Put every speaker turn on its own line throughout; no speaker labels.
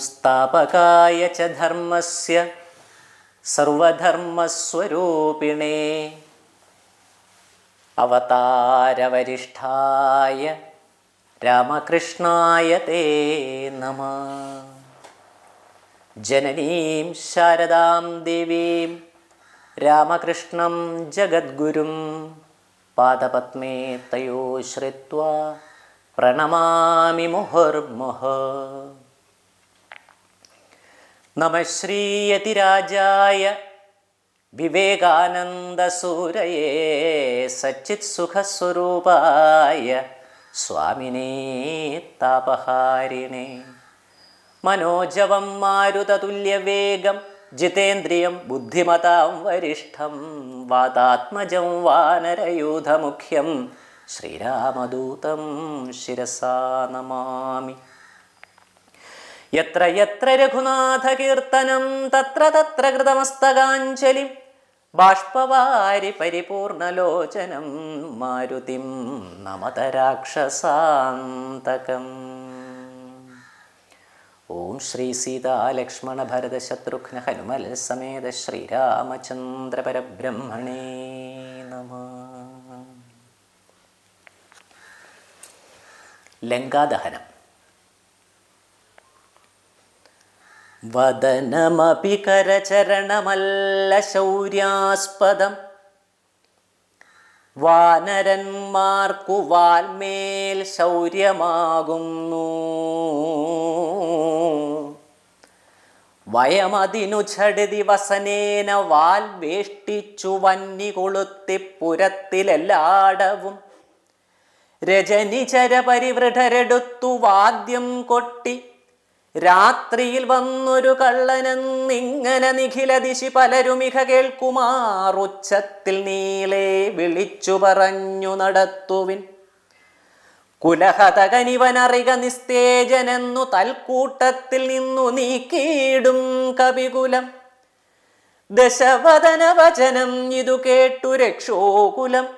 സ്ഥാപകായ ച ധർമ്മസ്യ സർവധർമ്മസ്വരൂപിണേ അവതാരവരിഷ്ഠായ രാമകൃഷ്ണായ തേ നമഃ. ജനനീം ശാരദാം ദേവീം രാമകൃഷ്ണം ജഗദ്ഗുരും പാദപത്മേ തയോ ശ്രിത്വാ പ്രണമാമി മുഹുർമുഹുഃ. നമഃ ശ്രീയതിരാജായ വിവേകാനന്ദസൂരയേ സച്ചിത്സുഖസ്വരൂപായ സ്വാമിനേ താപഹാരിണേ മനോജവം മാരുതതുല്യവേഗം ജിതേന്ദ്രിയം ബുദ്ധിമതാം വരിഷ്ഠം വാതാത്മജം വാനരയൂഥമുഖ്യം ശ്രീരാമദൂതം ശിരസാ നമാമി. യത്ര യത്ര രഘുനാഥകീർത്തനം തത്ര തത്ര കൃതമസ്തകാഞ്ജലിം ബാഷ്പവാരി പരിപൂർണലോചനം മാരുതിം നമത രാക്ഷസാന്തകം. ഓം ശ്രീ സീതാലക്ഷ്മണ ഭരത ശത്രുഘ്ന ഹനുമൽ സമേത ശ്രീരാമചന്ദ്ര പരബ്രഹ്മണേ നമഃ. ലങ്കാദഹനം. വദനമപി കരചരണമല്ല ശൗര്യാസ്പദം വാനരന്മാർക്കു വാൽമേൽ ശൗര്യമാകുന്നു. വയമതിനു ഛടിതി വസനേന വാൽ വേഷ്ടിച്ചു വന്നി കൊളുത്തി പുരത്തിലെല്ലാടവും രജനിചര പരിവൃഢരെടുത്തു വാദ്യം കൊട്ടി രാത്രിയിൽ വന്നൊരു കള്ളനെന്നിങ്ങനെ നിഖില ദിശി പലരുമിക കേൾക്കുമാറുച്ചത്തിൽ നീളെ വിളിച്ചു പറഞ്ഞു നടത്തുവിൻ. കുലഹതകനിവനറിക നിസ്തേജനെന്നു തൽക്കൂട്ടത്തിൽ നിന്നു നീക്കിയിടും കവികുലം. ദശവദന വചനം ഇതു കേട്ടു രക്ഷോകുലം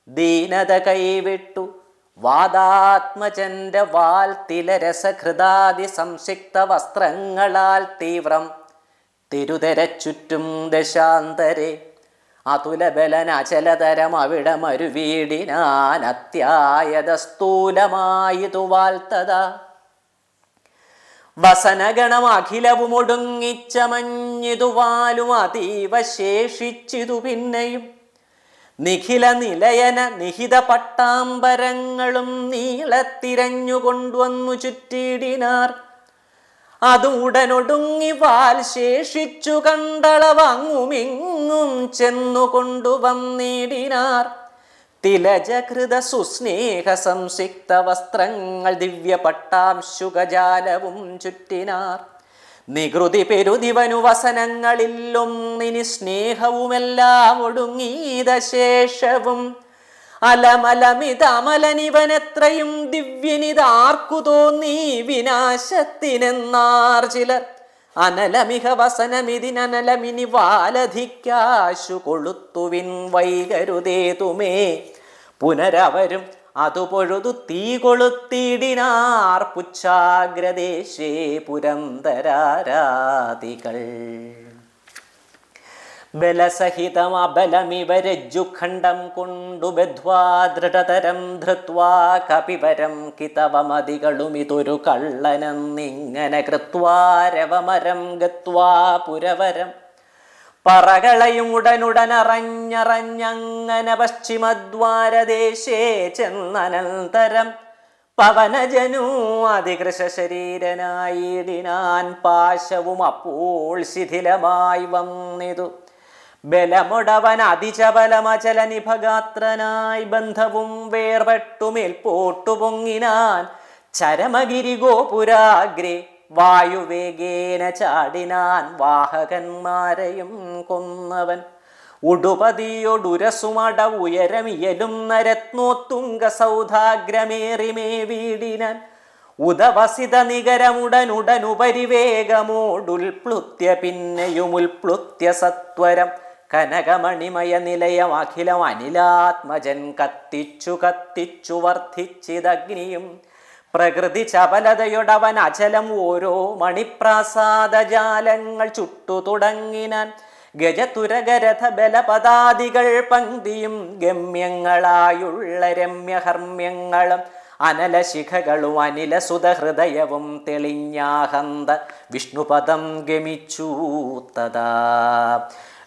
ദീനത കൈവിട്ടു വാദാത്മജന്റെ വാൽ തിലരസഹൃദാദി സംസിക്ത വസ്ത്രങ്ങളാൽ തീവ്രം തിരുതെരച്ചുറ്റും ദശാന്തരെ അതുലബലനചലതരം അവിടമരുവീടിനാൻ അത്യായത സ്ഥൂലമായിതു വാൽത്തതാ. വസനഗണം അഖിലവും ഒടുങ്ങിച്ചമഞ്ഞിതു വാലും അതീവ ശേഷിച്ചിതു പിന്നെയും നിഖില നിലയന നിഹിത പട്ടാംബരങ്ങളും നീളത്തിരഞ്ഞുകൊണ്ടുവന്നു ചുറ്റിയിടിനാർ. അത് ഉടനൊടുങ്ങി വാൽ ശേഷിച്ചു കണ്ടളവങ്ങുമിങ്ങും ചെന്നു കൊണ്ടുവന്നിടിനാർ. തിലജകൃത സുസ്നേഹ സംസിക്ത വസ്ത്രങ്ങൾ ദിവ്യ പട്ടാംശുകജാലവും ചുറ്റിനാർ. നികൃതി പെരുതിവനു വസനങ്ങളില്ലൊന്നിനി സ്നേഹവുമെല്ലാം ഒടുങ്ങീത ശേഷവും അലമലമിതമലനിവനെത്രയും ദിവ്യനിതാർക്കു തോന്നി വിനാശത്തിനെന്നാർ ചിലർ. അനലമിക വസനമിതിനലമിനി വാലധിക്കാശു കൊളുത്തുവിൻ വൈകരുതേതുമേ പുനരവരും അതു പൊഴുതു തീ കൊളുത്തിടിനാർ പുച്ഛാഗ്രദേശേ പുരന്തരാരാതികൾ. ബലസഹിതം അബലമിവരജ്ജുഖണ്ഡം കൊണ്ടു ബദ്ധ്വാ ദൃഢതരം ധൃത്വാ കപിവരം കിതവമതികളുമിതൊരു കള്ളനെന്നിങ്ങനെ കൃത്വാ രവമരം ഗത്വാ പുരവരം പറകളയും ഉടനുടനറഞ്ഞറഞ്ഞങ്ങനെ പശ്ചിമദ്വാരദേശേ ചെന്നനന്തരം പവനജനൂ അതികൃശ ശരീരനായിടിനാൻ. പാശവും അപ്പോൾ ശിഥിലമായി വന്നിതു ബലമൊടവൻ അതിചബലമചല നിഭഗാത്രനായി. ബന്ധവും വേർപെട്ടു മേൽപോട്ടു പൊങ്ങിനാൻ ചരമഗിരി ഗോപുരാഗ്രേ വായുവേഗേന ചാടിനാൻ. വാഹകന്മാരെയും കൊന്നവൻ ഉടുപതിയൊടുരസുമട ഉയരമിയലും നരത്നോത്തുംഗ സൗധാഗ്രമേറിമേ വീടിനാൻ. ഉദവസിത നികരമുടനുടനുപരിവേഗമോടുൽപ്ലുത്യ പിന്നെയുമുൽപ്ലുത്യ സത്വരം കനകമണിമയ നിലയം അഖിലം അനിലാത്മജൻ കത്തിച്ചു കത്തിച്ചു വർദ്ധിച്ചിതഗ്നിയും പ്രകൃതി ചപലതയുടവൻ അചലം ഓരോ മണിപ്രാസാദജാലങ്ങൾ ചുട്ടു തുടങ്ങിനാൻ. ഗജതുരകരഥ ബലപദാദികൾ പങ്ക്തിയും ഗമ്യങ്ങളായുള്ള രമ്യഹർമ്മ്യങ്ങളും അനലശിഖകളും അനില സുതഹൃദയവും തെളിഞ്ഞാഹന്ത വിഷ്ണുപദം ഗമിച്ചു തഥാ.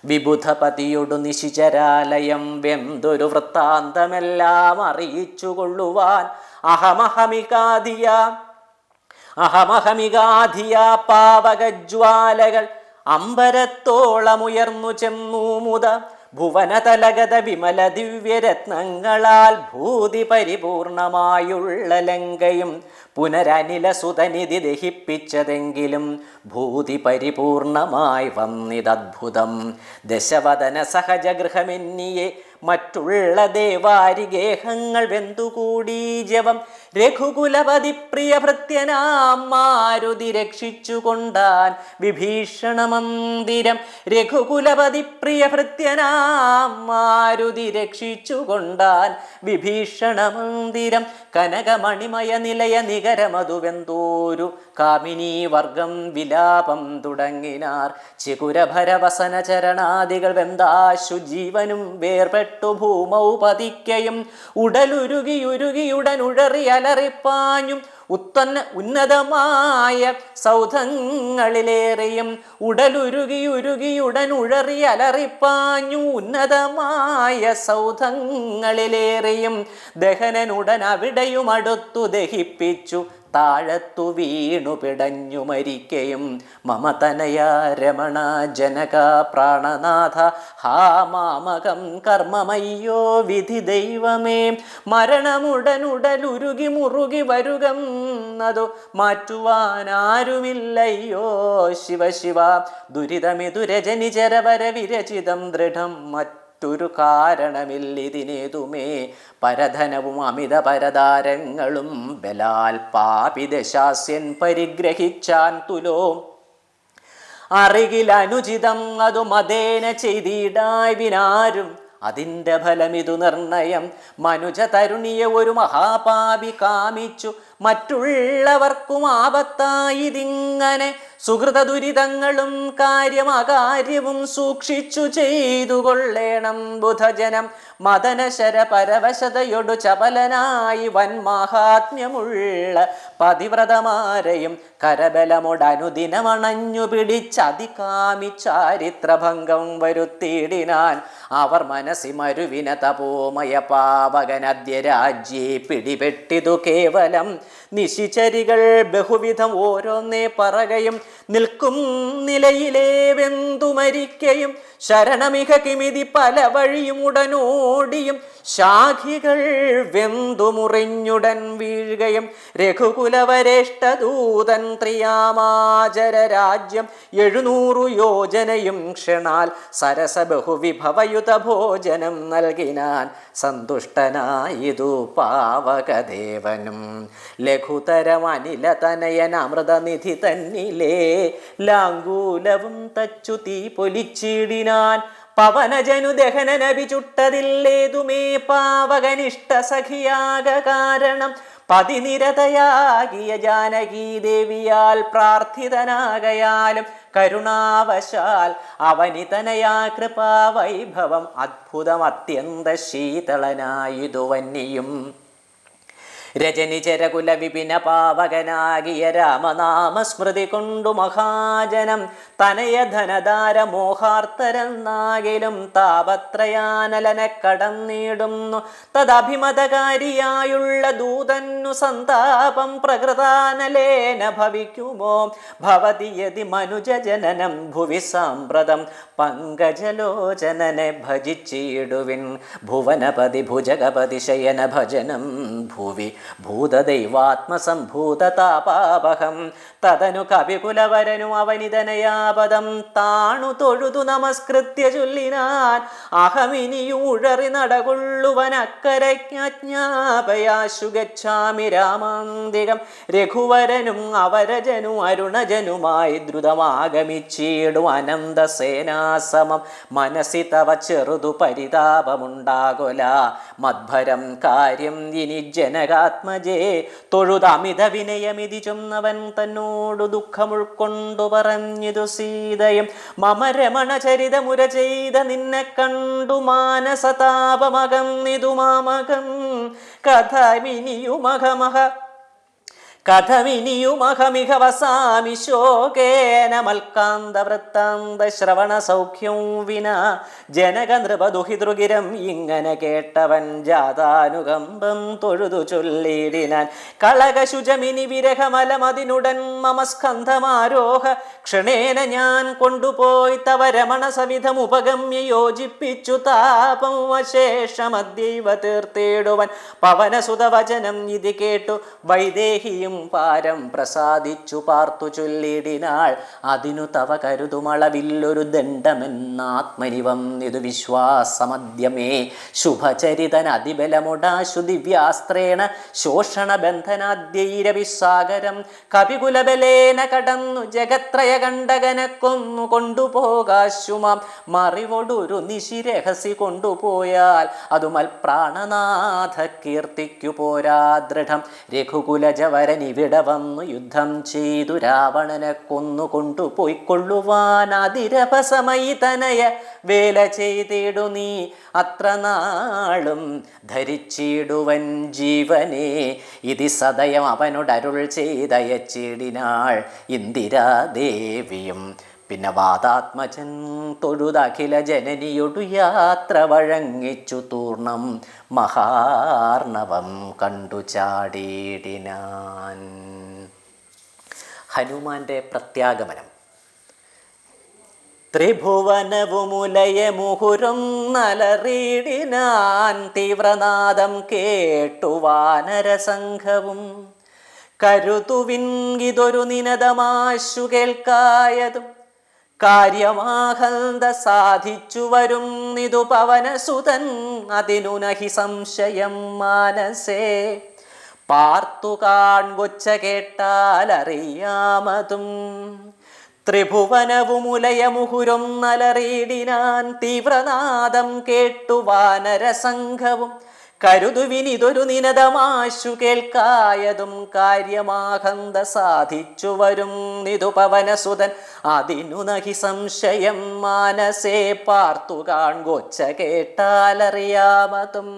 വിബുധപതിയൊടു നിശിചരാലയം വെന്തൊരു വൃത്താന്തമെല്ലാം അറിയിച്ചു കൊള്ളുവാൻ അഹമഹമികാധിയ പാവകജ്വാലകൾ അമ്പരത്തോളമുയർന്നു ചെന്നു മുത. ഭുവനതലഗത വിമല ദിവ്യരത്നങ്ങളാൽ ഭൂതി പരിപൂർണമായുള്ള ലങ്കയും പുനരനില സുതനിധി ദഹിപ്പിച്ചതെങ്കിലും ഭൂതി പരിപൂർണമായി വന്നിതദ്ഭുതം. ദശവദന സഹജഗൃഹമെന്നിയെ മറ്റുള്ള ദേവാരിഗേഹങ്ങൾ വെന്തുകൂടി ജവം. രഘുകുലപതി പ്രിയ ഭൃത്യനാം മാരുതി രക്ഷിച്ചു കൊണ്ടാൻ വിഭീഷണ മന്ദിരം. രഘുകുലപതി പ്രിയ ഭൃത്യനാം മാരുതി രക്ഷിച്ചു കൊണ്ടാൻ വിഭീഷണ മന്ദിരം. കനകമണിമയ നിലയ നികരമതുവെന്തോരു കാമിനീ വർഗം വിലാപം തുടങ്ങിനാർ. ചികുരഭരവസന ചരണാദികൾ വെന്താശു ജീവനും വേർപെട്ടു ഭൂമൗ പതിക്കയും ഉടലുരുകിയുരുകിയുടനുഴറി അലറിപ്പാഞ്ഞും ഉന്നതമായ സൗധങ്ങളിലേറെയും. ഉടലുരുകിയുരുകിയുടനുഴറി അലറിപ്പാഞ്ഞു ഉന്നതമായ സൗധങ്ങളിലേറെയും. ദഹനനുടൻ അവിടെയും അടുത്തു ദഹിപ്പിച്ചു താഴത്തു വീണു പിടഞ്ഞു മരിക്കയും. മമതനയ രമണ ജനക പ്രാണനാഥ ഹാ മാമകം കർമ്മമയ്യോ വിധി ദൈവമേ. മരണമുടനുടലുരുകി മുറുകി വരുകന്നതു മാറ്റുവാനാരുമില്ലയ്യോ ശിവ ശിവ. ദുരിതമിതുരജനി ചരവര വിരചിതം ദൃഢം മറ്റൊരു കാരണമില്ലിതിനേതുമേ. പരധനവും അമിത പരതാരങ്ങളും ബലാൽ പാപിദശാസ്യൻ പരിഗ്രഹിച്ചാൻ തുലോ. അറികിൽ അനുചിതം അതു മതേന ചെയ്തിടായി വിനാരും അതിൻ്റെ ഫലമിതു നിർണയം. മനുജ തരുണിയെ ഒരു മഹാപാപി കാമിച്ചു മറ്റുള്ളവർക്കും ആപത്തായിതിങ്ങനെ. സുഹൃത ദുരിതങ്ങളും കാര്യമകാര്യവും സൂക്ഷിച്ചു ചെയ്തു കൊള്ളേണം ബുധജനം. മദനശര പരവശതയൊടു ചപലനായി വൻമാഹാത്മ്യമുള്ള പതിവ്രതമാരെയും കരബലമൊടനുദിനമണഞ്ഞു പിടിച്ചതികാമി ചാരിത്രഭംഗം വരുത്തിയിടിനാൻ. അവർ മനസ്സി മരുവിന തപോമയ പാവകനദ്യ രാജ്യേ പിടിപെട്ടിതു കേവലം. നിശിചരികൾ ബഹുവിധം ഓരോന്നേ പറകയും നിൽക്കും നിലയിലേ വെന്തു മരിക്കയും. ശരണമിക കിമിതി പല വഴിയും ഉടനോടിയും ശാഖികൾ വെന്തു മുറിഞ്ഞുടൻ വീഴുകയും. രഘുകുലവരേഷ്ടദൂതൻ ത്രിയാമാചര രാജ്യം 700 യോജനയും ക്ഷണാൽ സരസ ബഹുവിഭവയുത ഭോജനം നൽകിനാൻ. സന്തുഷ്ടനായിതു പാവകദേവനും ലഘുതരം അനില തനയൻ അമൃതനിധി തന്നിലേ ലാങ്കൂലവും തച്ചു തീ പൊലിച്ചിടിനാൻ. പവനജനു ദഹനനബി ചുട്ടതില്ലേതുമേ പാവകനിഷ്ട സഖിയാക കാരണം. പതിനിരതയാകിയ ജാനകീ ദേവിയാൽ പ്രാർത്ഥിതനാകയാലും കരുണാവശാൽ അവനിതനയാ കൃപാവൈഭവം അദ്ഭുതം അത്യന്ത ശീതളനായിതു വന്യം. രജനിചരകുല വിപിന പാവകനാകിയ രാമനാമ സ്മൃതി കൊണ്ടു മഹാജനം തനയ ധനധാര മോഹാർത്തരെന്നാകിലും താപത്രയാനലനെ കടന്നിടുന്നു. തദഭിമതകാരിയായുള്ള ദൂതന്നു സന്താപം പ്രകൃതാനലേന ഭവിക്കുമോ. ഭവതി യതി മനുജ ജനനം ഭുവി സാമ്പ്രതം പങ്കജലോചനനെ ഭജിച്ചിടുവിൻ. ഭുവനപതി ഭുജഗപതി ശയന ഭജനം ഭുവി ഭൂതദൈവാത്മസംഭൂതതാപാപഹം. തദനു കവികുലവരനു അവനിതനയാപദം താണു തൊഴുതു നമസ്കൃത്യ ചൊല്ലിനാൻ. അഹമിനിയൂഴറി നടകൊള്ളുവനക്കരജ്ഞാപയാശു ഗച്ഛാമി രാമാന്തികം. രഘുവരനും അവരജനു അരുണജനുമായി ദ്രുതമാഗമിച്ചിടും അനന്തസേനാസമം. മനസ്സി തവ ചെറുതു പരിതാപമുണ്ടാകൊല മദ്ഭരം കാര്യം ഇനി ജനകാ വാതാത്മജേ തൊഴുതമിത വിനയമിതി ചൊന്നവൻ തന്നോടു ദുഃഖമുൾക്കൊണ്ടു പറഞ്ഞിതു സീതയും മമ രമണചരിതമുര ചെയ്ത നിന്നെ കണ്ടു മാനസതാപമകന്നിതു മാമകം കഥമിനിയുമഹമിഹ വസാമി ശോകേന മൽക്കാന്ത വൃത്താന്ത ശ്രവണ സൗഖ്യം വിന ജനക നൃപദുഹിതൃഗിരം ഇങ്ങനെ കേട്ടവൻ ജാതാനുകമ്പം തൊഴുതു ചൊല്ലിടിനാൻ കളകശുചമിനി വിരഹമലമതിനുടൻ മമ സ്കന്ധമാരോഹ ക്ഷണേന ഞാൻ കൊണ്ടുപോയി തവ രമണ സവിധം ഉപഗമ്യ യോജിപ്പിച്ചു താപം അശേഷമദ്യൈവ തീർത്തിടുവൻ പവനസുതവചനം ഇത് കേട്ടു വൈദേഹിയും പാരം പ്രസാദിച്ചു പാർത്തു ചൊല്ലിടിനാൾ അതിനു തവ കരുതുമളവില്ലൊരു ദണ്ഡമെന്നാത്മനി വന്നിതു വിശ്വാസമദ്യമേ ശുഭചരിതൻ അതിബലമുടാശു ദിവ്യാസ്ത്രേണ ശോഷണ ബന്ധനാദ്യൈരവിസാഗരം കപികുലബലേന കടന്നു ജഗത്രയ കണ്ടകനെ കൊന്നു കൊണ്ടുപോകാശുമാം മറിവൊടൊരു നിശിരഹസി കൊണ്ടുപോയാൽ അതുമൽ പ്രാണനാഥ കീർത്തിക്കു പോരാ ദൃഢം രഘുകുലജവരൻ ഇവിടെ വന്നു യുദ്ധം ചെയ്തു രാവണനെ കൊന്നു കൊണ്ടുപോയിക്കൊള്ളുവാൻ അതിരഭസമയി തനയ വേല ചെയ്തിടു നീ അത്ര നാളും ധരിച്ചിടുവൻ ജീവനെ ഇതി സദയം അവനോടരുൾ ചെയ്തയച്ചിടിനാൾ ഇന്ദിരാദേവിയും പിന്നെ വാതാത്മജൻ തൊഴുതഖില ജനനിയൊടു യാത്ര വഴങ്ങിച്ചു തൂർണം മഹാർണവം കണ്ടു ചാടിയിടിനാൻ. ഹനുമാന്റെ പ്രത്യാഗമനം. ത്രിഭുവനവുമുലയ മുഹുരം നലറിയിടിനാൻ തീവ്രനാദം കേട്ടു വാനരസംഘവും കരുതുവിൻ ഇതൊരു നിനദമാശു കേൾക്കായതും കാര്യമാഹന്ത സാധിച്ചു വരും നിതു പവനസുതൻ അതിനു നഹി സംശയം മാനസേ പാർത്തു കാൺകൊച്ച കേട്ടാലറിയാമതും ത്രിഭുവനവുമുലയ മുഹുരം നലറിയിടിനാൻ തീവ്രനാദം കേട്ടു വാനരസംഘവും കരുതുവിനിതൊരു നിനദമാശു കേൾക്കായതും കാര്യമാഹന്ത സാധിച്ചു വരും നിതു പവനസുതൻ അതിനു നഹി സംശയം മാനസേ പാർത്തു കാൺകൊച്ച കേട്ടാലറിയാമതും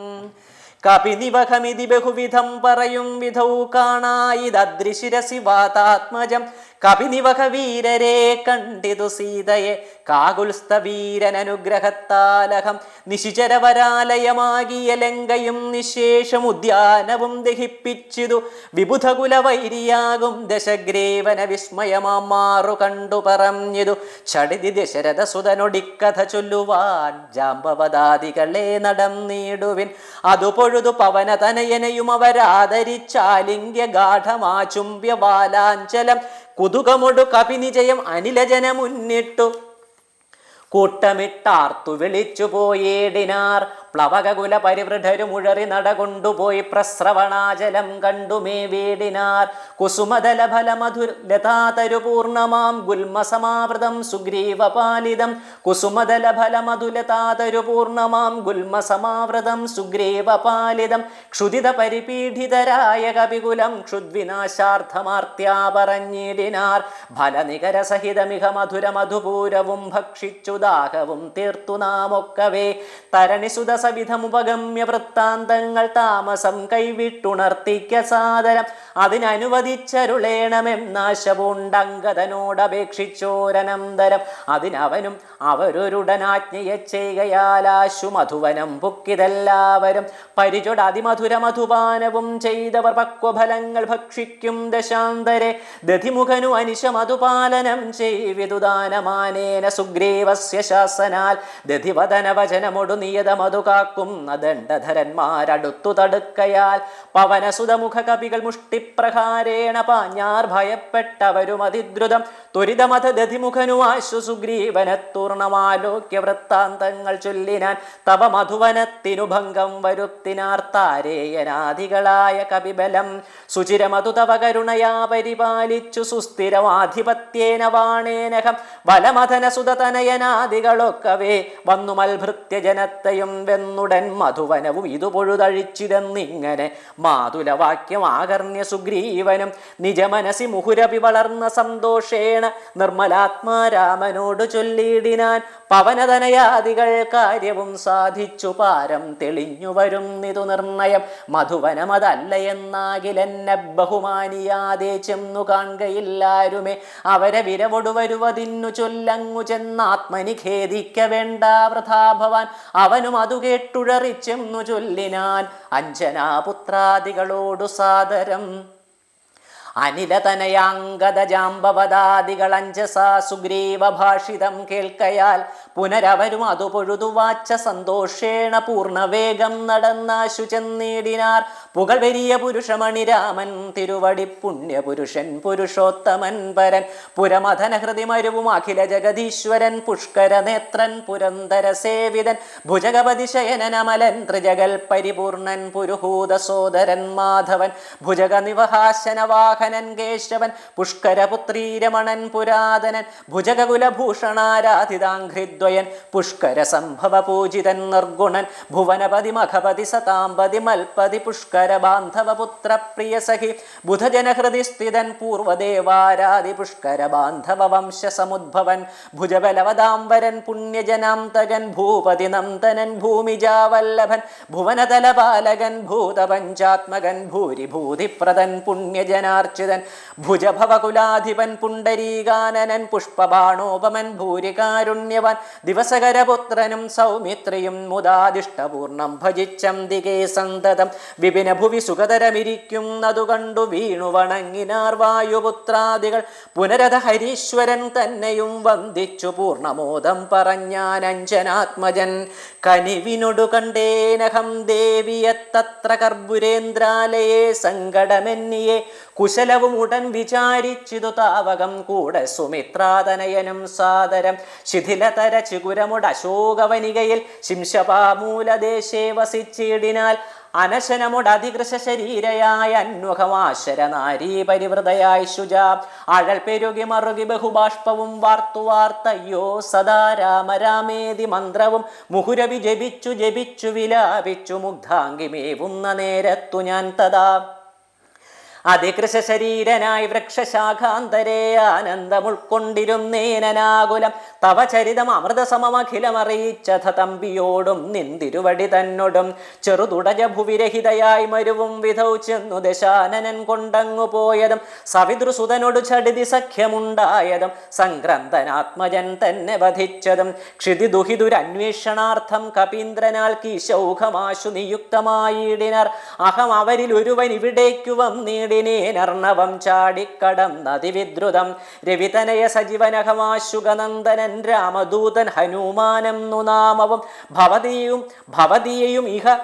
കപിനിവഹമിതി ബഹുവിധം പറയും വിധൗ കാണായിദൃശിരസി വാതാത്മജം കപിനിവഹ വീരരെ കണ്ടിതു സീതയെ കാകുൽസ്ഥവീരനനുഗ്രഹത്താലഹം നിശിചരവരാലയമാകിയ ലങ്കയും നിശേഷം ഉദ്യാനവും ദഹിപ്പിച്ചിതു വിബുധകുലവൈരിയാകും ദശഗ്രേവന വിസ്മയമാറു കണ്ടു പറഞ്ഞിതു ചടിതി ദശരഥസുതനൊടിക്കഥ ചൊല്ലുവാൻ ജാമ്പവദാദികളെ നടന്നീടുവിൻ അതു പൊഴുതു പവനതനയനെയും അവരാദരിച്ചാലിംഗ്യ ഗാഠമാചുംബ്യ വാലാഞ്ചലം കുതുകമൊടു കപിനിജയം അനിലജന മുന്നിട്ടു കൂട്ടമിട്ടാർത്തു വിളിച്ചു പോയേടിനാർ പ്ലവകകുല പരിവൃഢരുമുഴറി നടകൊണ്ടുപോയി പ്രസ്രവണാജലം കണ്ടുമേ വേടിനാർ കുസുമദല ഫലമധുര ലതാതരു പൂർണ്ണമാം ഗുൽമസമാവൃതം സുഗ്രീവപാലിതം കുസുമദല ഫലമധുലതാതരു പൂർണ്ണമാം ഗുൽമസമാവൃതം സുഗ്രീവപാലിതം ക്ഷുദിത പരിപീഡിതരായ കപികുലം ക്ഷുദ്വിനാശാർത്ഥമാർത്യാ പറഞ്ഞിടിനാർ ഫലനികര സഹിതമിഹ മധുര മധുപൂരവും ഭക്ഷിച്ചു ദാഹവും തീർത്തു നാമൊക്കവേ തരണിസുത സവിധമുപഗമ്യ വൃത്താന്തങ്ങൾ താമസം കൈവിട്ടുണർത്തിക്ക സാദരം അതിനനുവദിച്ചരുളേണമെന്നാശപൂണ്ടങ്കതനോടപേക്ഷിച്ചോരനന്തരം അതിനവനും അവരൊരുടനാജ്ഞയെ ചെയ്കയാലാശു മധുവനം പുക്കിതെല്ലാവരും പരിചൊട അതിമധുര മധുപാനവും ചെയ്തവർ പക്വഫലങ്ങൾ ഭക്ഷിക്കും ദശാന്തരെ ദധിമുഖനു അനിശ മധുപാലനം ചെയ്വിതുദാനമാനേന സുഗ്രീവസ്യ ശാസനാൽ ദധിവദന വചനമൊടു നിയത മധുകാക്കും ദണ്ഡധരന്മാരടുത്തു തടുക്കയാൽ പവനസുതമുഖ കപികൾ മുഷ്ടിപ്രഹാരേണ പാഞ്ഞാർ ഭയപ്പെട്ടവരും അതിദ്രുതം ത്വരിതമഥ ദധിമുഖനു ആശു സുഗ്രീവനത്തുറ പൂർണ്ണമാലോക്യ വൃത്താന്തങ്ങൾ ചൊല്ലിനാൻ തവ മധുവനത്തിനു ഭംഗം വരുത്തിനാർത്താരേയനാദികളായ കപിബലം സുചിരമതു തവ കരുണയാ പരിപാലിച്ചു സുസ്ഥിരമാധിപത്യേന വാണേനകം വലമഥന സുതതനയനാദികളൊക്കവേ വന്നു മൽഭൃത്യ ജനത്തെയും വെന്നുടൻ മധുവനവും ഇതു പൊഴുതഴിച്ചിതെന്നിങ്ങനെ മാതുലവാക്യം ആകർണ്യ സുഗ്രീവനും നിജമനസി മുഹുരപി വളർന്ന സന്തോഷേണ നിർമ്മലാത്മാരാമനോട് ചൊല്ലിയിടിനാൻ പവനതനയാദികൾ കാര്യവും സാധിച്ചു പാരം തെളിഞ്ഞു വരുന്നിതു നിർണയം മധുവനമതല്ല എന്നാകിലെന്നെ ബഹുമാനിയാതെ ചെന്നു കാണുകയില്ലാരുമേ അവരെ വിരവൊടു വരുവതിന്നു ചൊല്ലങ്ങു ചെന്നാത്മനി ഖേദിക്ക വേണ്ട വൃഥാ ഭവാൻ അവനും അതു കേട്ടുഴറിച്ചെന്നു ചൊല്ലിനാൻ അഞ്ജനാപുത്രാദികളോടു സാദരം അനിലതനയാംഗത ജാമ്പവദാദികൾ അഞ്ജസാ സുഗ്രീവ ഭാഷിതം കേൾക്കയാൽ പുനരവരും അതു പൊഴുതുവാച്ച സന്തോഷേണ പൂർണ്ണവേഗം നടന്നാശു ചെന്നീടിനാർ പുകൾ വലിയ പുരുഷമണി രാമൻ തിരുവടി പുണ്യപുരുഷൻ പുരുഷോത്തമൻ പരൻ പുരമഥന ഹൃതിമരുവും അഖില ജഗദീശ്വരൻ പുഷ്കര നേത്രൻ പുരന്തര സേവിതൻ ഭുജഗപതി ശയനമലൻ ത്രിജഗൽ പരിപൂർണൻ പുരുഹൂത സോദരൻ മാധവൻ ഭുജഗ നിവഹാശനവാഹ കേശവൻ പുഷ്കരപുത്രീ രമണൻ പുരാതനൻ ഭുജഗകുലഭൂഷണാരാധിതാഘ്രിദ്വയൻ പുഷ്കര സംഭവ പൂജിതൻ നിർഗുണൻ ഭുവനപതി മഖപതി സതാംപതി മൽപതി പുഷ്കര ബാന്ധവ പുത്ര പ്രിയ സഖി ബുധജനഹൃതി സ്ഥിതൻ പൂർവദേവാരാധി പുഷ്കര ബാന്ധവ വംശ സമുദ്ഭവൻ ഭുജബലവദാംബരൻ പുണ്യജനാംതകൻ ഭൂപതി നന്ദനൻ ഭൂമിജാവല്ലഭൻ ഭുവനതലപാലകൻ ഭൂതപഞ്ചാത്മകൻ ഭൂരിഭൂതിപ്രദൻ പുണ്യജനാർച്ച ഭുജഭവകുലാധിപൻ പുണ്ടരീകാനനൻ പുഷ്പബാണോപമൻ ഭൂരികാരുണ്യവാൻ ദിവസകരപുത്രനും സൗമിത്രിയും മുദാദിഷ്ടപൂർണം ഭജിച്ചന്തികേ സന്തതം വിപിന ഭുവി സുഖതരമിരിക്കുന്നതു കണ്ടു വീണു വണങ്ങിനാർ വായുപുത്രാദികൾ പുനരഥ ഹരീശ്വരൻ തന്നെയും വന്ദിച്ചു പൂർണ്ണമോദം പറഞ്ഞാൻ അഞ്ജനാത്മജൻ കനിവിനൊടു കണ്ടേനഹം ദേവിയത്തത്ര കർപ്പുരേന്ദ്രാലയെ സങ്കടമെന്നിയെ കുശലവും ഉടൻ വിചാരിച്ചിതു താവകം കൂടെ സുമിത്രാതനയനും സാദരം ശിഥിലതര ചിഗുരമുട അശോകവനികയിൽ ശിംശപാമൂലദേശേ വസിച്ചിടിനാൽ അനശനമുടധികൃശ ശരീരയായ അന്വഹമാശര നാരീ പരിവൃതയായി ശുച അഴൽ പെരുകി മറുകി ബഹുബാഷ്പവും വാർത്തയ്യോ സദാ രാമരാമേതി മന്ത്രവും മുഹുരവി ജപിച്ചു വിലാപിച്ചു മുഗ്ധാംഗിമേവുന്ന നേരത്തു ഞാൻ തഥാ അതികൃശ ശരീരനായി വൃക്ഷശാഖാന്തരേ ആനന്ദം ഉൾക്കൊണ്ടിരുന്നേനാകുലം തവ ചരിതം അമൃതസമമഖിലമറിയിച്ചഥ തമ്പിയോടും നിന്തിരുവടി തന്നോടും ചെറുതുടജ ഭുവിരഹിതയായി മരുവും വിധൗ ചെന്നു ദശാനനൻ കൊണ്ടങ്ങു പോയതും സവിതൃസുതനോടു ചടിതി സഖ്യമുണ്ടായതും സംക്രന്ദനാത്മജൻ തന്നെ വധിച്ചതും ക്ഷിതിദുഹിതുരന്വേഷണാർത്ഥം കപീന്ദ്രനാൽ കീശൗഖമാശു നിയുക്തമായിടിനാർ അഹം അവരിൽ ഒരുവൻ ഇവിടേക്കു വന്നീടി ർണവം ചാടിക്കടന്നതിവിദ്രുതം രവിതനയ സജീവനഹമാശുഗനന്ദനൻ രാമദൂതൻ ഹനുമാനം നാമവും ഭവതിയെയും ഇഹ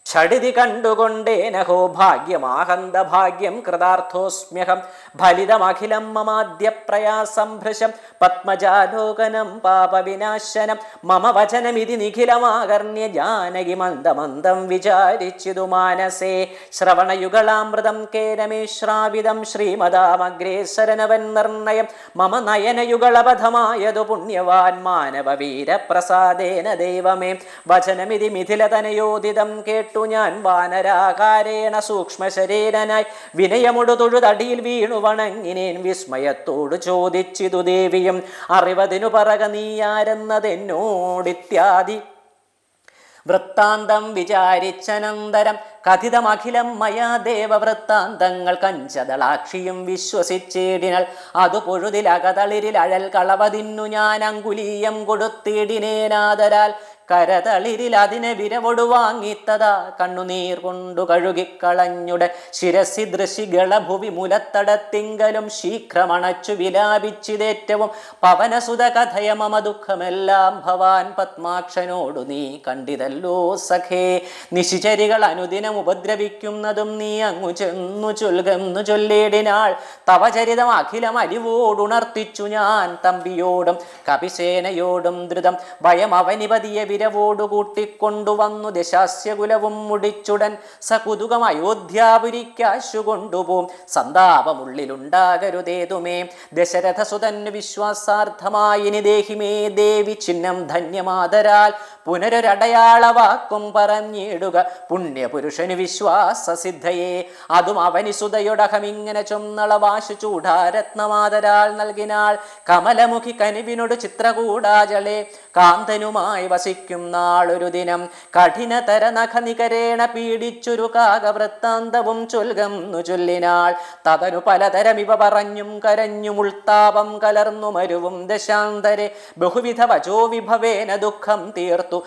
ഷടിതി കണ്ടുകൊണ്ടേനഹോ ഭാഗ്യമാഹന്ത ഭാഗ്യം കൃതാർത്ഥോസ്മ്യഹം ഫലിതമഖിലം മമാദ്യ പ്രയാസം ഭൃശം പത്മജാലോകനം പാപവിനാശനം മമ വചനമിതി നിഖിലമാകർണ്യ ജാനകി മന്ദമന്ദം വിചാരിച്ചിതു മാനസേ ശ്രവണയുഗളാമൃതം കേരമേ ശ്രാവിതം ശ്രീമദാമഗ്രേസരനവൻ നിർണയം മമ നയനയുഗളപഥമായതു പുണ്യവാൻ മാനവവീരപ്രസാദേന ദൈവമേ വചനമിതി മിഥിലതനയോദിതം കേട്ടു ഞാൻ വാനരാകാരേണ സൂക്ഷ്മശരീരനായി വിനയമൊടു തൊഴുതടിയിൽ വീണു വണങ്ങിനേൻ വിസ്മയത്തോട് ചോദിച്ചിതു ദേവിയും അറിവതിനു പറക നീയാരെന്നതെന്നോടിത്യാദി വൃത്താന്തം വിചാരിച്ചനന്തരം കഥിതമഖിലം മയാ ദേവവൃത്താന്തങ്ങൾ കഞ്ചതളാക്ഷിയും വിശ്വസിച്ചിടിനൾ അതു പൊഴുതിലകതളിരിൽ അഴൽ കളവതിന്നു ഞാൻ അങ്കുലീയം കൊടുത്തിടിനേനാദരാൽ കരതളിരിൽ അതിനെ വിരവൊടു വാങ്ങിത്തതാ കണ്ണുനീർ കൊണ്ടു കഴുകിക്കളഞ്ഞുടൻ ശിരസി ദൃശികളഭുവി മുലത്തടത്തിങ്കലും ശീഘ്രമണച്ചു വിലാപിച്ചിതേറ്റവും പവനസുത കഥയ മമ ദുഃഖമെല്ലാം ഭവാൻ പത്മാക്ഷനോടു നീ കണ്ടിതല്ലോ സഖേ. നിശിചരികൾ അനുദിനം ഉപദ്രവിക്കുന്നതും നീ അങ്ങു ചെന്നു ചൊൽകെന്നു ചൊല്ലിടിനാൾ. തവചരിതം അഖിലം അരിവോടുണർത്തിച്ചു ഞാൻ തമ്പിയോടും കപിസേനയോടും ദ്രുതം ഭയം അവനിപതിയെ വിരവോടു കൂട്ടിക്കൊണ്ടുവന്നു ദശാസ്യകുലവും മുടിച്ചുടൻ സകുതുകം അയോധ്യാപുരിക്കാശു കൊണ്ടുപോം. സന്താപമുള്ളിലുണ്ടാകരുതേതുമേ ദശരഥസുതന് വിശ്വാസാർത്ഥമായിനി ദേഹിമേ ദേവി ചിഹ്നം ധന്യമാതരാൽ പുനരൊരടയാളവാക്കും പറഞ്ഞിടുക പുണ്യപുരുഷന് വിശ്വാസസിദ്ധയെ. അതും അവനിസുതയൊടഹമിങ്ങനെ ചൊന്നളവാശു ചൂടാരത്നമാതരാൽ നൽകിനാൾ. കമലമുഖി കനിവിനോട് ചിത്രകൂടാചളെ കാന്തനുമായി വസിക്കും നാളൊരു ദിനം കഠിനതര നഖനികരേണ പീഡിച്ചൊരു കാകവൃത്താന്തവും ചൊൽകെന്നു ചൊല്ലിനാൾ. തതനു പലതരമിവ പറഞ്ഞും കരഞ്ഞും ഉൾത്താപം കലർന്നു മരുവും ദശാന്തരെ ബഹുവിധ വചോ വിഭവേന ദുഃഖം തീർത്തു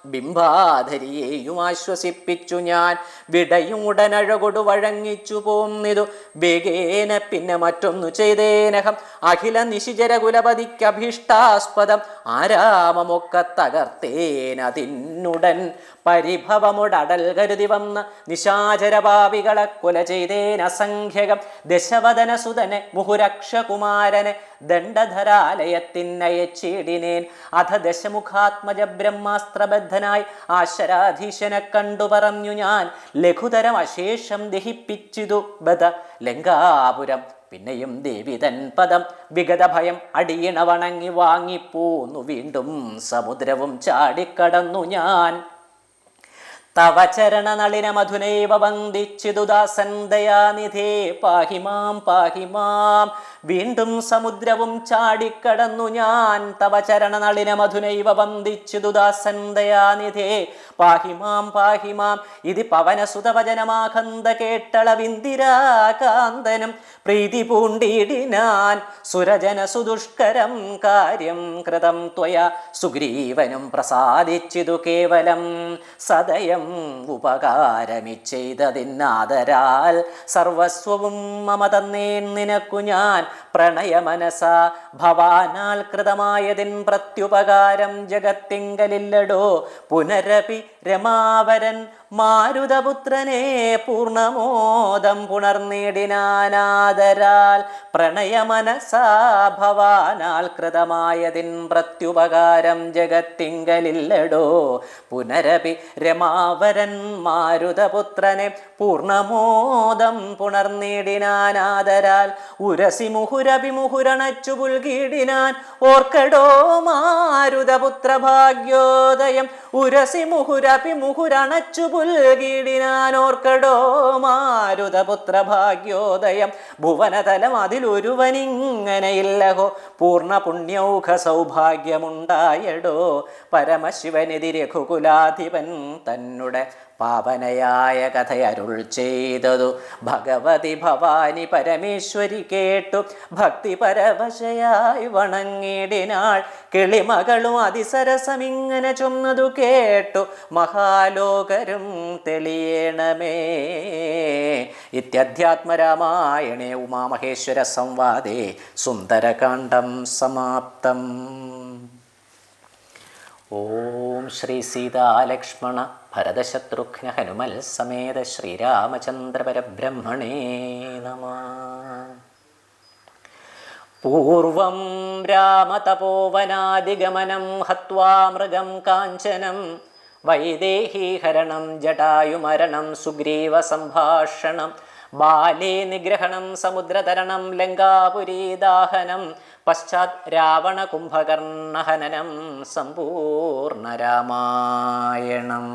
ബിംബാധരിയേയും ആശ്വസിപ്പിച്ചു ഞാൻ. വിടയും ഉടനഴകൊടു വഴങ്ങിച്ചു പോന്നിതു വേഗേന പിന്നെ മറ്റൊന്നു ചെയ്തേനഹം. അഖില നിശിചരകുലപതിക്കഭീഷ്ടാസ്പദം ആരാമമൊക്കെ തകർത്തേനതിന്നുടൻ പരിഭവമുടടൽ കരുതി വന്ന നിശാചരപാപികളെ കൊല ചെയ്തേനസംഖ്യകം. ദശവദനസുതനെ മുഹുരക്ഷകുമാരനെ ദണ്ഡധരാലയത്തിനയച്ചിടിനേൻ. അധ ദശമുഖാത്മജ ബ്രഹ്മാസ്ത്രബദ്ധനായി ആശരാധീശനെ കണ്ടു പറഞ്ഞു ഞാൻ. ലഘുതരം അശേഷം ദഹിപ്പിച്ചിതു ബദ ലങ്കാപുരം. പിന്നെയും ദേവിതൻ പദം വിഗത ഭയം അടിയണ വണങ്ങി വാങ്ങിപ്പോന്നു വീണ്ടും സമുദ്രവും ചാടിക്കടന്നു ഞാൻ. തവ ചരണനളിന മധുനൈവ വന്ദിച്ചിതു ദാസൻ ദയാനിധേ പാഹിമാം പാഹിമാം. വീണ്ടും സമുദ്രവും ചാടിക്കടന്നു ഞാൻ. തവ ചരണനളിന മധുനൈവ വന്ദിച്ചിതു ദാസൻ ദയാനിധേ പാഹിമാം പാഹിമാം. ഇതി പവനസുതവചനമാകന്ത കേട്ടളവിന്ദിരാകാന്തനും പ്രീതി പൂണ്ടിടിനാൻ. സുരജന സുദുഷ്കരം കാര്യം കൃതം ത്വയാ സുഗ്രീവനും പ്രസാദിച്ചിതു കേവലം സദയം ഉപകാരമിച്ചെയ്തതിന്നാദരാൽ സർവസ്വവും മമ തന്നേൻ നിനക്കു ഞാൻ. പ്രണയമനസ ഭവാനാൽ കൃതമായതിൻ പ്രത്യുപകാരം ജഗത്തിങ്കലില്ലടോ. പുനരപി രമാവരൻ മാരുതപുത്രനെ പൂർണമോദം പുണർനേടിനാനാദരാൽ. പ്രണയമനസാ ഭവാനാൽ കൃതമായതിൻ പ്രത്യുപകാരം ജഗത്തിങ്കലില്ലടോ. പുനരപി രമാവരൻ മാരുതപുത്രനെ പൂർണമോദം പുണർനേടിനാനാദരാൽ. ഉരസി മുഹുരപി മുഹുരണച്ചു പുൽകിടിനാൻ ഓർക്കടോ മാരുതപുത്ര ഭാഗ്യോദയം. ഉരസി മുഹുരപി മുഹുരണച്ചു പുൽകിടിനാൻ ഓർക്കടോ മാരുതപുത്ര ഭാഗ്യോദയം. ഭുവനതലം അതിലൊരുവനിങ്ങനെയില്ലഹോ പൂർണ്ണ പുണ്യൗഘ സൗഭാഗ്യമുണ്ടായടോ. പരമശിവനെതി രഘുകുലാധിപൻ തന്നെ പാവനയായ കഥയരുൾ ചെയ്തതു ഭഗവതി ഭവാനി പരമേശ്വരി കേട്ടു ഭക്തി പരവശയായി വണങ്ങിടിനാൾ. കിളിമകളും അതിസരസമിങ്ങനെ ചൊന്നതു കേട്ടു മഹാലോകരും തെളിയണമേ. ഇത്യധ്യാത്മരാമായണേ ഉമാമഹേശ്വര സംവാദേ സുന്ദരകാണ്ഡം സമാപ്തം. ഓം ശ്രീ സീതാലക്ഷ്മണ ഭരതശത്രുഘ്ന ഹനുമൽ സമേത ശ്രീരാമചന്ദ്ര പരബ്രഹ്മണേ നമഃ. പൂർവം രാമതപോവനാദിഗമനം ഹത്വാ മൃഗം കാഞ്ചനം വൈദേഹീഹരണം ജടായുമരണം സുഗ്രീവ സംഭാഷണം ബാലേ നിഗ്രഹണം സമുദ്രതരണം ലങ്കാപുരീദാഹനം പശ്ചാത് രാവണ കുംഭകർണഹനനം സമ്പൂർണ രാമായണം.